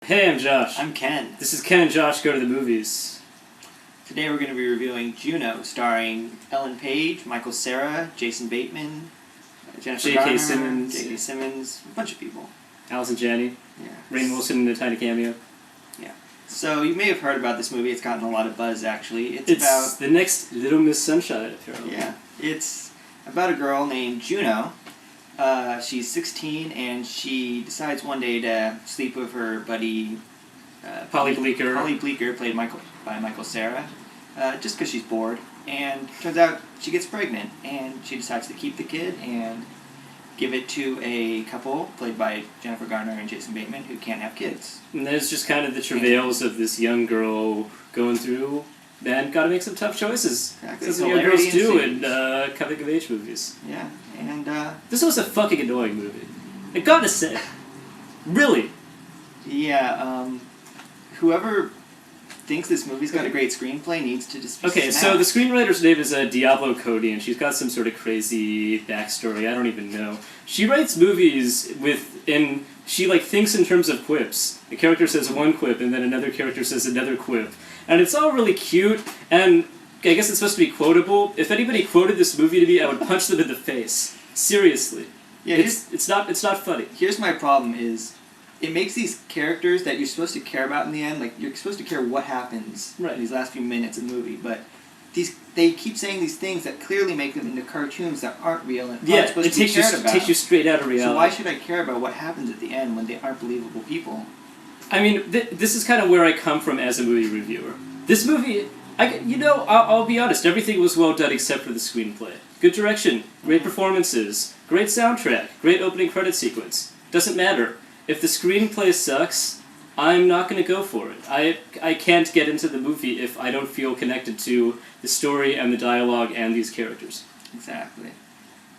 Hey, I'm Josh. I'm Ken. This is Ken and Josh Go to the Movies. Today we're going to be reviewing Juno, starring Ellen Page, Michael Cera, Jason Bateman, Jennifer J.K. Garner, Simmons. J.K. Simmons, a bunch of people. Allison Janney. Yeah. Rainn Wilson in a tiny cameo. Yeah. So you may have heard about this movie. It's gotten a lot of buzz, actually. It's about the next Little Miss Sunshine, apparently. Yeah. It's about a girl named Juno. She's 16, and she decides one day to sleep with her buddy... Polly Bleeker. Polly Bleeker, played by Michael Cera, just because she's bored. And turns out she gets pregnant, and she decides to keep the kid and give it to a couple, played by Jennifer Garner and Jason Bateman, who can't have kids. And there's just kind of the travails of this young girl going through, and gotta make some tough choices. Exactly. That's what young girls do in coming-of-age movies. Yeah, and... This was a fucking annoying movie. I gotta say. Really. Yeah, whoever thinks this movie's got a great screenplay needs to just be Okay, so the screenwriter's name is Diablo Cody, and she's got some sort of crazy backstory. I don't even know. She writes movies and she thinks in terms of quips. A character says one quip, and then another character says another quip, and it's all really cute. And I guess it's supposed to be quotable. If anybody quoted this movie to me, I would punch them in the face. Seriously. Yeah, it's not funny. Here's my problem is, it makes these characters that you're supposed to care about in the end, like, you're supposed to care what happens in these last few minutes of the movie, but they keep saying these things that clearly make them into cartoons that aren't real and aren't supposed to be cared about. It takes you straight out of reality. So why should I care about what happens at the end when they aren't believable people? I mean, this is kind of where I come from as a movie reviewer. This movie, I'll be honest, everything was well done except for the screenplay. Good direction, great performances, great soundtrack, great opening credit sequence. Doesn't matter. If the screenplay sucks, I'm not going to go for it. I can't get into the movie if I don't feel connected to the story and the dialogue and these characters. Exactly.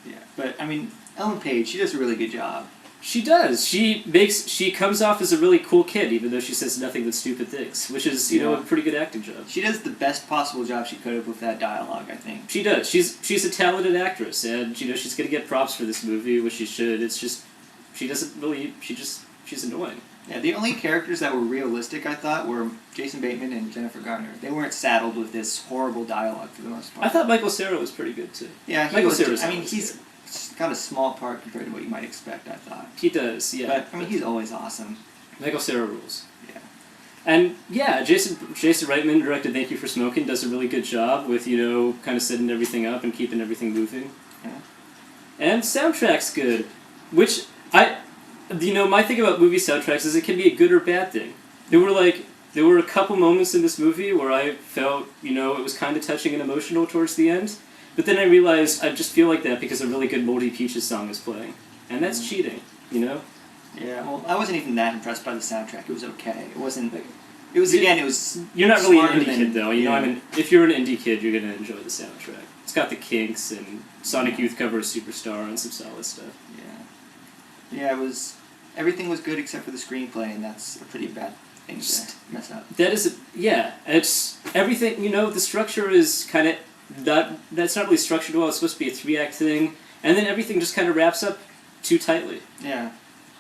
Yeah, but, I mean, Ellen Page, she does a really good job. She does. She comes off as a really cool kid, even though she says nothing but stupid things, which is, a pretty good acting job. She does the best possible job she could have with that dialogue, I think. She does. She's a talented actress, and, she's going to get props for this movie, which she should. It's just... she's annoying. Yeah, the only characters that were realistic, I thought, were Jason Bateman and Jennifer Garner. They weren't saddled with this horrible dialogue for the most part. I thought Michael Cera was pretty good, too. Yeah, he's got a small part compared to what you might expect, I thought. He does, yeah. But, he's always awesome. Michael Cera rules. Yeah. And, yeah, Jason Reitman directed Thank You for Smoking, does a really good job with, kind of setting everything up and keeping everything moving. Yeah. And soundtrack's good, which... my thing about movie soundtracks is it can be a good or bad thing. There were a couple moments in this movie where I felt, it was kind of touching and emotional towards the end, but then I realized I just feel like that because a really good Moldy Peaches song is playing. And that's cheating, Yeah, well, I wasn't even that impressed by the soundtrack. It was okay. It wasn't, it was... You're not really an indie kid, though. If you're an indie kid, you're going to enjoy the soundtrack. It's got the Kinks and Sonic Youth covers Superstar and some solid stuff. Yeah, everything was good except for the screenplay, and that's a pretty bad thing to mess up. It's everything, the structure is kind of, that's not really structured well. It's supposed to be a 3-act thing, and then everything just kind of wraps up too tightly. Yeah.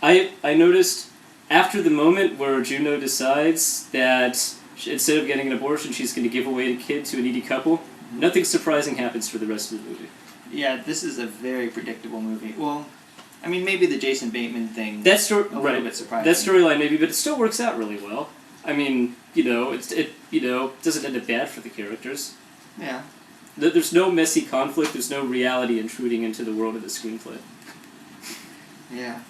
I noticed after the moment where Juno decides that instead of getting an abortion, she's going to give away a kid to a needy couple, nothing surprising happens for the rest of the movie. Yeah, this is a very predictable movie. Well... maybe the Jason Bateman thing. A little bit surprising. That storyline maybe, but it still works out really well. It doesn't end up bad for the characters. Yeah. There's no messy conflict. There's no reality intruding into the world of the screenplay. Yeah,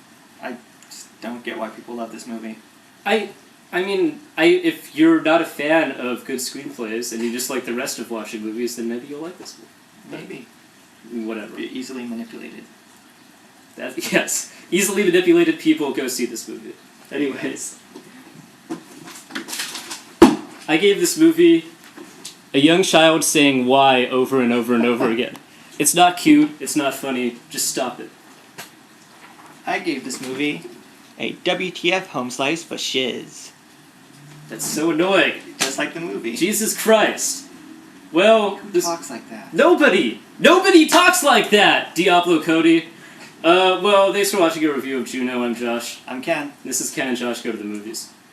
I just don't get why people love this movie. If you're not a fan of good screenplays and you just like the rest of watching movies, then maybe you'll like this movie. Maybe. Whatever. You're easily manipulated. Yes. Easily manipulated people go see this movie. Anyways. I gave this movie a young child saying why over and over and over again. It's not cute, it's not funny, just stop it. I gave this movie a WTF home slice for shiz. That's so annoying. Just like the movie. Jesus Christ. Well... Who talks like that? Nobody! Nobody talks like that, Diablo Cody! Well, thanks for watching a review of Juno. I'm Josh. I'm Ken. This is Ken and Josh Go to the Movies.